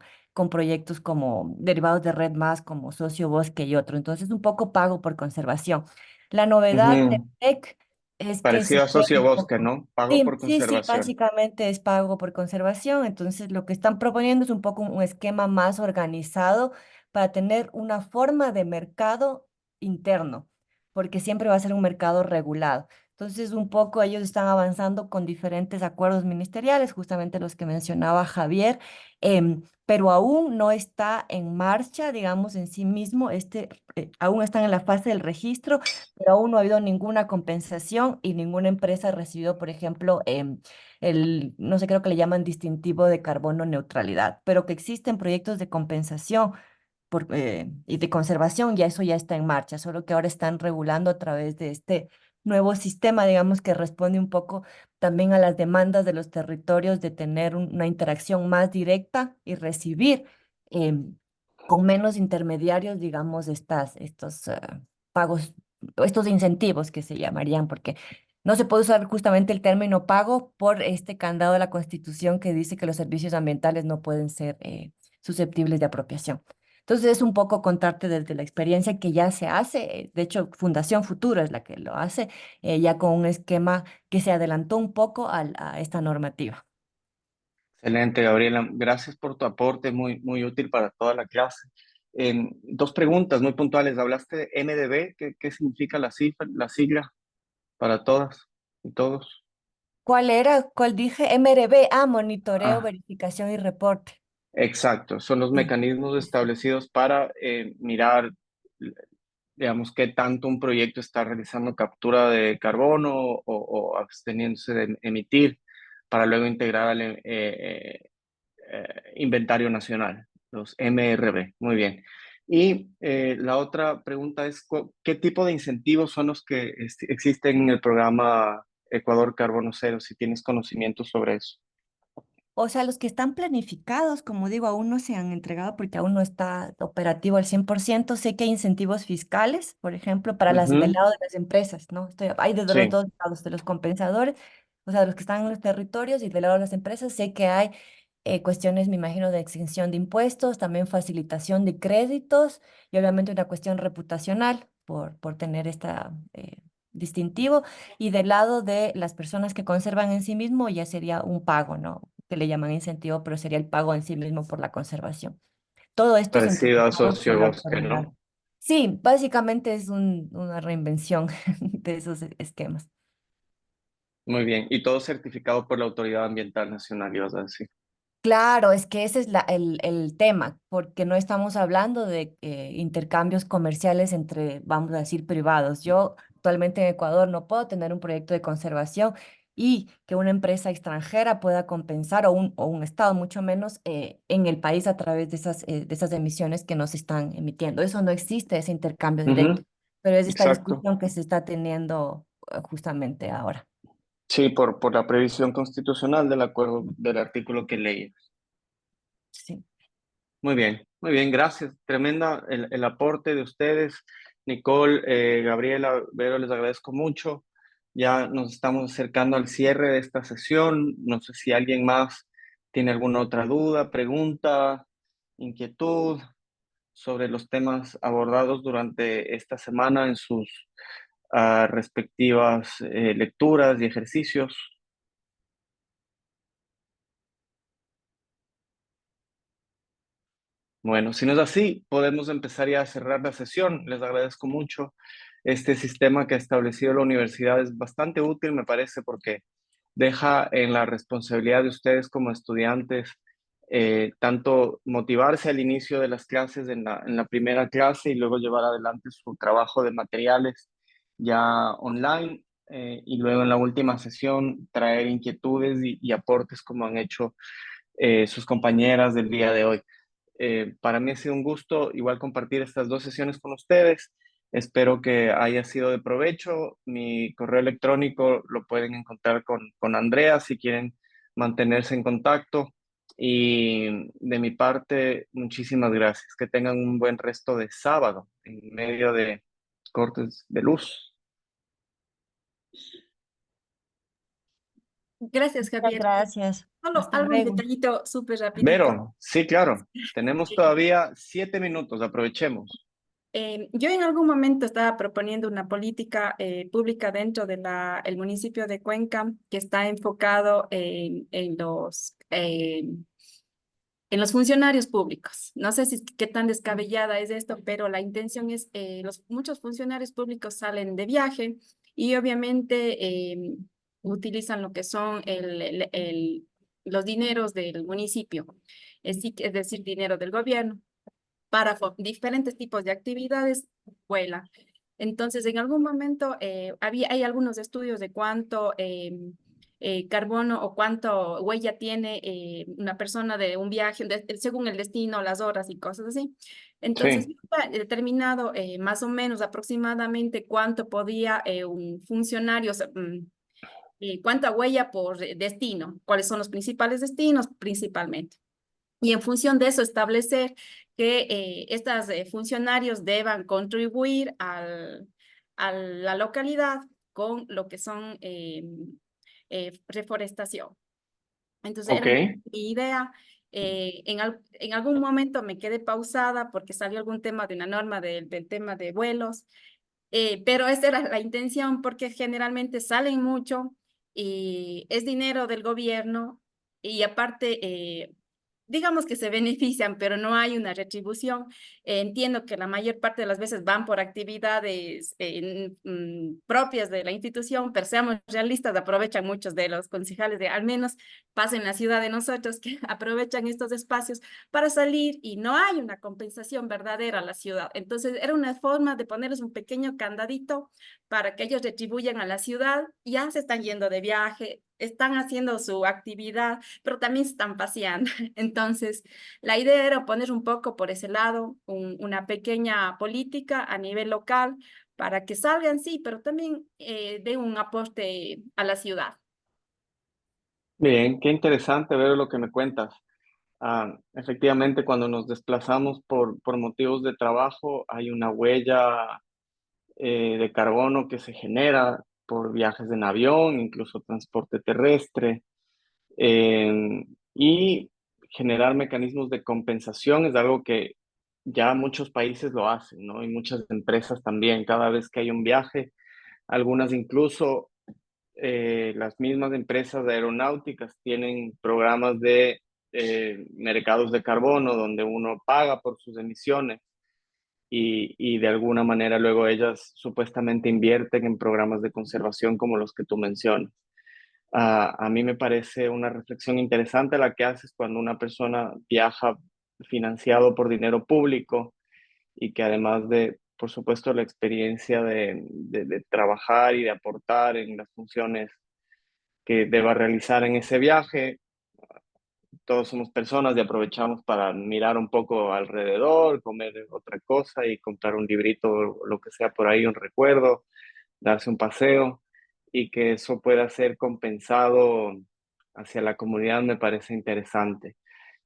proyectos como derivados de Red Más, como Socio Bosque y otro. Entonces, un poco pago por conservación. La novedad de Ujú. PEC es que se Parecido a fue Socio un Bosque, poco. ¿no? Pago Sí, por sí, sí, conservación. básicamente es pago por conservación. Entonces, lo que están proponiendo es un poco un esquema más organizado para tener una forma de mercado interno, porque siempre va a ser un mercado regulado. Entonces, un poco ellos están avanzando con diferentes acuerdos ministeriales, justamente los que mencionaba Javier, pero aún no está en marcha, digamos, en sí mismo, aún están en la fase del registro, pero aún no ha habido ninguna compensación y ninguna empresa ha recibido, por ejemplo, no sé, creo que le llaman distintivo de carbono neutralidad, pero que existen proyectos de compensación y de conservación, ya eso ya está en marcha, solo que ahora están regulando a través de este nuevo sistema, digamos, que responde un poco también a las demandas de los territorios de tener una interacción más directa y recibir em, con menos intermediarios, digamos, estos pagos, o estos incentivos que se llamarían, porque no se puede usar justamente el término pago por este candado de la Constitución que dice que los servicios ambientales no pueden ser susceptibles de apropiación. Entonces es un poco contarte desde la experiencia que ya se hace, de hecho Fundación Futuro es la que lo hace, ya con un esquema que se adelantó un poco a esta normativa. Excelente, Gabriela. Gracias por tu aporte, muy, muy útil para toda la clase. Dos preguntas muy puntuales. Hablaste de MDB, ¿qué significa la sigla para todas y todos? ¿Cuál era? ¿Cuál dije? MRV, monitoreo, Ah, verificación y reporte. exacto. Son los Sí, mecanismos sí, sí. establecidos para mirar, digamos, qué tanto un proyecto está realizando captura de carbono o absteniéndose de emitir para luego integrar al inventario nacional, los MRB. Muy bien. Y la otra pregunta es, ¿qué tipo de incentivos son los que existen en el programa Ecuador Carbono Cero? Si tienes conocimiento sobre eso. O sea, los que están planificados, como digo, aún no se han entregado porque aún no está operativo al 100%. Sé que hay incentivos fiscales, por ejemplo, para las del Ujú. lado de las empresas, ¿no? Hay de los Sí, dos lados, de los compensadores, o sea, de los que están en los territorios y del lado de las empresas. Sé que hay cuestiones, me imagino, de exención de impuestos, también facilitación de créditos y obviamente una cuestión reputacional por tener esta distintivo. Y del lado de las personas que conservan en sí mismo ya sería un pago, ¿no? Que le llaman incentivo, pero sería el pago en sí mismo por la conservación. Todo esto parecido a certificado por la Sociobosque, autoridad. ¿no? Sí, básicamente es una reinvención de esos esquemas. Muy bien. Y todo certificado por la Autoridad Ambiental Nacional, ibas a decir. Claro, es que ese es el tema, porque no estamos hablando de intercambios comerciales entre, vamos a decir, privados. Yo actualmente en Ecuador no puedo tener un proyecto de conservación y que una empresa extranjera pueda compensar, o un Estado mucho menos, en el país a través de esas emisiones que nos están emitiendo. Eso no existe, ese intercambio directo, Ujú. pero es esta Exacto. discusión que se está teniendo justamente ahora. Sí, por la previsión constitucional del acuerdo del artículo que leí. Sí. Muy bien, gracias. Tremenda el aporte de ustedes. Nicole, Gabriela, Vero, les agradezco mucho. Ya nos estamos acercando al cierre de esta sesión. No sé si alguien más tiene alguna otra duda, pregunta, inquietud sobre los temas abordados durante esta semana en sus respectivas lecturas y ejercicios. Bueno, si no es así, podemos empezar ya a cerrar la sesión. Les agradezco mucho. Este sistema que ha establecido la universidad es bastante útil, me parece, porque deja en la responsabilidad de ustedes como estudiantes tanto motivarse al inicio de las clases en la primera clase y luego llevar adelante su trabajo de materiales ya online y luego en la última sesión traer inquietudes y aportes como han hecho sus compañeras del día de hoy. Para mí ha sido un gusto igual compartir estas dos sesiones con ustedes. Espero que haya sido de provecho. Mi correo electrónico lo pueden encontrar con Andrea si quieren mantenerse en contacto. Y de mi parte, muchísimas gracias. Que tengan un buen resto de sábado en medio de cortes de luz. Gracias, Muchas Javier. gracias. Solo Hasta algún luego. detallito súper rapidito. Vero, sí, claro. Tenemos todavía 7 minutos. Aprovechemos. Yo en algún momento estaba proponiendo una política pública dentro de el municipio de Cuenca que está enfocado en los funcionarios públicos. No sé si qué tan descabellada es esto, pero la intención es, muchos funcionarios públicos salen de viaje y obviamente utilizan lo que son los dineros del municipio, es decir, dinero del gobierno para diferentes tipos de actividades, vuela. Entonces, en algún momento hay algunos estudios de cuánto carbono o cuánto huella tiene una persona de un viaje, según el destino, las horas y cosas así. Entonces, Sí, yo he determinado más o menos aproximadamente cuánto podía un funcionario, o sea, cuánta huella por destino, cuáles son los principales destinos principalmente. Y en función de eso, establecer que estos funcionarios deban contribuir a la localidad con lo que son reforestación. Entonces, ok. era mi idea. En algún momento me quedé pausada porque salió algún tema de una norma del tema de vuelos, pero esa era la intención porque generalmente salen mucho y es dinero del gobierno y aparte, digamos que se benefician, pero no hay una retribución. Entiendo que la mayor parte de las veces van por actividades propias de la institución, pero seamos realistas, aprovechan muchos de los concejales de al menos pasa en la ciudad de nosotros que aprovechan estos espacios para salir y no hay una compensación verdadera a la ciudad. Entonces era una forma de ponerles un pequeño candadito para que ellos retribuyan a la ciudad, ya se están yendo de viaje, están haciendo su actividad, pero también se están paseando. Entonces, la idea era poner un poco por ese lado una pequeña política a nivel local para que salgan, sí, pero también den un aporte a la ciudad. Bien, qué interesante ver lo que me cuentas. Efectivamente, cuando nos desplazamos por motivos de trabajo, hay una huella de carbono que se genera por viajes en avión, incluso transporte terrestre, eh, y generar mecanismos de compensación es algo que ya muchos países lo hacen, ¿no? Y muchas empresas también. Cada vez que hay un viaje, algunas incluso las mismas empresas aeronáuticas tienen programas de mercados de carbono donde uno paga por sus emisiones y de alguna manera luego ellas supuestamente invierten en programas de conservación como los que tú mencionas. A mí me parece una reflexión interesante la que haces cuando una persona viaja financiado por dinero público y que además de, por supuesto, la experiencia de trabajar y de aportar en las funciones que deba realizar en ese viaje, todos somos personas y aprovechamos para mirar un poco alrededor, comer otra cosa y comprar un librito, lo que sea por ahí, un recuerdo, darse un paseo y que eso pueda ser compensado hacia la comunidad me parece interesante.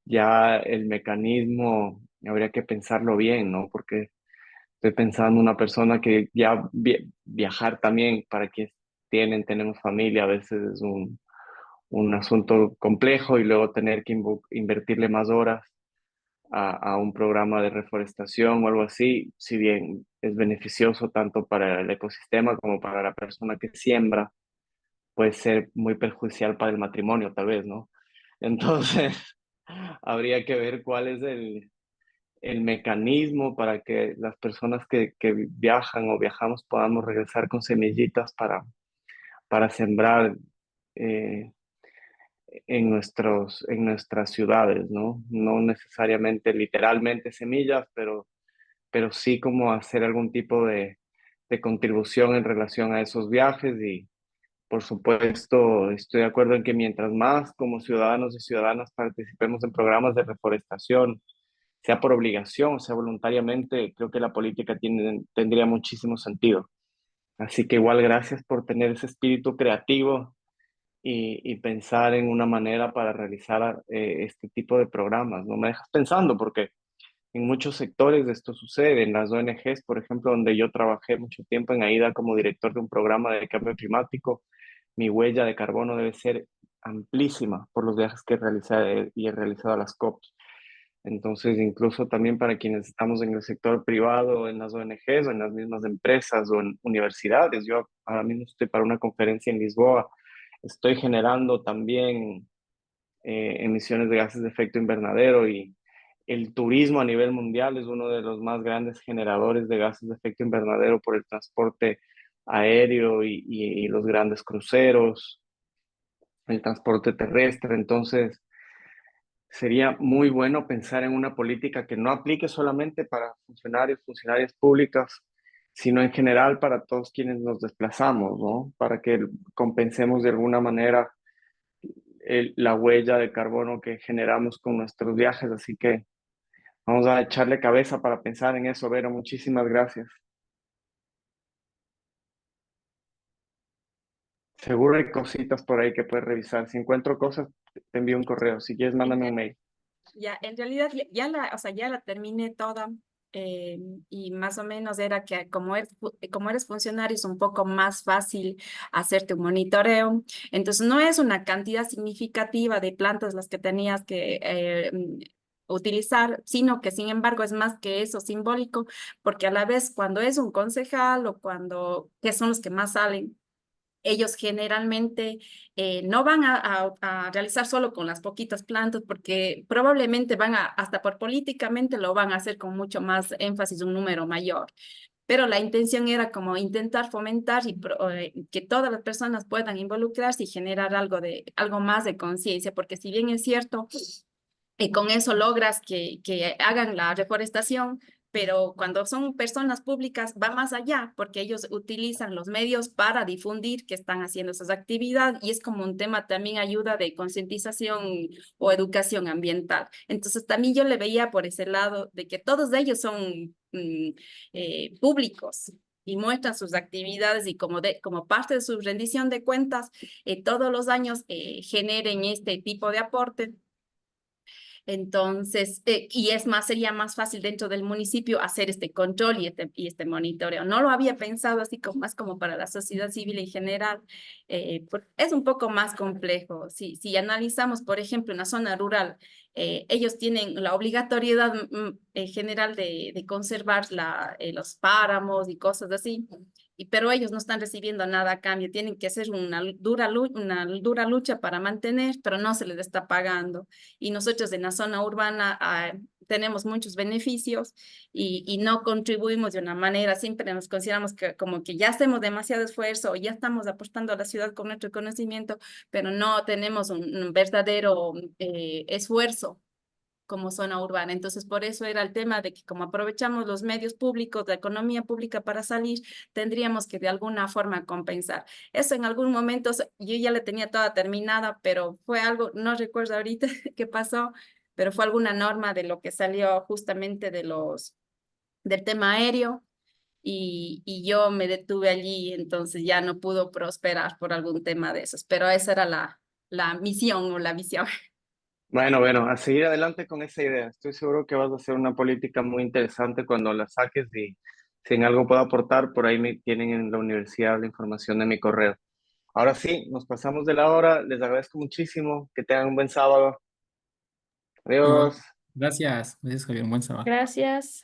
Ya el mecanismo habría que pensarlo bien, ¿no? Porque estoy pensando en una persona que ya viajar también para quienes tenemos familia, a veces es un asunto complejo y luego tener que invertirle más horas a un programa de reforestación o algo así, si bien es beneficioso tanto para el ecosistema como para la persona que siembra, puede ser muy perjudicial para el matrimonio, tal vez, ¿no? Entonces, habría que ver cuál es el mecanismo para que las personas que viajan o viajamos podamos regresar con semillitas para sembrar eh, en nuestras ciudades, ¿no? No necesariamente literalmente semillas, pero sí como hacer algún tipo de contribución en relación a esos viajes y, por supuesto, estoy de acuerdo en que mientras más como ciudadanos y ciudadanas participemos en programas de reforestación, sea por obligación, sea voluntariamente, creo que la política tendría muchísimo sentido. Así que igual gracias por tener ese espíritu creativo y pensar en una manera para realizar este tipo de programas. No me dejas pensando porque en muchos sectores esto sucede. En las ONGs, por ejemplo, donde yo trabajé mucho tiempo en AIDA como director de un programa de cambio climático, mi huella de carbono debe ser amplísima por los viajes que he realizado y he realizado a las COPs. Entonces, incluso también para quienes estamos en el sector privado, en las ONGs o en las mismas empresas o en universidades. Yo ahora mismo estoy para una conferencia en Lisboa. Estoy generando también emisiones de gases de efecto invernadero y el turismo a nivel mundial es uno de los más grandes generadores de gases de efecto invernadero por el transporte aéreo y los grandes cruceros, el transporte terrestre. Entonces, sería muy bueno pensar en una política que no aplique solamente para funcionarios, funcionarias públicas, sino en general para todos quienes nos desplazamos, ¿no? Para que compensemos de alguna manera la huella de carbono que generamos con nuestros viajes. Así que vamos a echarle cabeza para pensar en eso, Vero. Muchísimas gracias. Seguro hay cositas por ahí que puedes revisar. Si encuentro cosas, te envío un correo. Si quieres, mándame un mail. Ya, en realidad o sea, ya la terminé toda y más o menos era que como eres funcionario es un poco más fácil hacerte un monitoreo. Entonces no es una cantidad significativa de plantas las que tenías que utilizar, sino que sin embargo es más que eso simbólico, porque a la vez cuando es un concejal o que son los que más salen, ellos generalmente no van a realizar solo con las poquitas plantas porque probablemente hasta por políticamente lo van a hacer con mucho más énfasis, un número mayor. Pero la intención era como intentar fomentar que todas las personas puedan involucrarse y generar algo más de conciencia, porque si bien es cierto, y con eso logras que hagan la reforestación, pero cuando son personas públicas va más allá porque ellos utilizan los medios para difundir que están haciendo esas actividades y es como un tema también ayuda de concientización o educación ambiental. Entonces también yo le veía por ese lado de que todos ellos son públicos y muestran sus actividades y como parte de su rendición de cuentas, todos los años generen este tipo de aporte. Entonces, sería más fácil dentro del municipio hacer este control y este monitoreo. No lo había pensado así como más como para la sociedad civil en general. Es un poco más complejo. Si analizamos, por ejemplo, una zona rural, ellos tienen la obligatoriedad general de conservar los páramos y cosas así. Pero ellos no están recibiendo nada a cambio, tienen que hacer una dura lucha para mantener, pero no se les está pagando. Y nosotros en la zona urbana tenemos muchos beneficios y no contribuimos de una manera, siempre nos consideramos que como que ya hacemos demasiado esfuerzo o ya estamos aportando a la ciudad con nuestro conocimiento, pero no tenemos un verdadero esfuerzo como zona urbana. Entonces, por eso era el tema de que como aprovechamos los medios públicos, la economía pública para salir, tendríamos que de alguna forma compensar. Eso en algún momento, yo ya la tenía toda terminada, pero fue algo, no recuerdo ahorita qué pasó, pero fue alguna norma de lo que salió justamente del tema aéreo. Y yo me detuve allí, entonces ya no pudo prosperar por algún tema de esos, pero esa era la misión o la visión. Bueno, a seguir adelante con esa idea. Estoy seguro que vas a hacer una política muy interesante cuando la saques y si en algo puedo aportar, por ahí me tienen en la universidad la información de mi correo. Ahora sí, nos pasamos de la hora. Les agradezco muchísimo. Que tengan un buen sábado. Igual, Adiós. gracias. Gracias, Javier. Buen sábado. Gracias.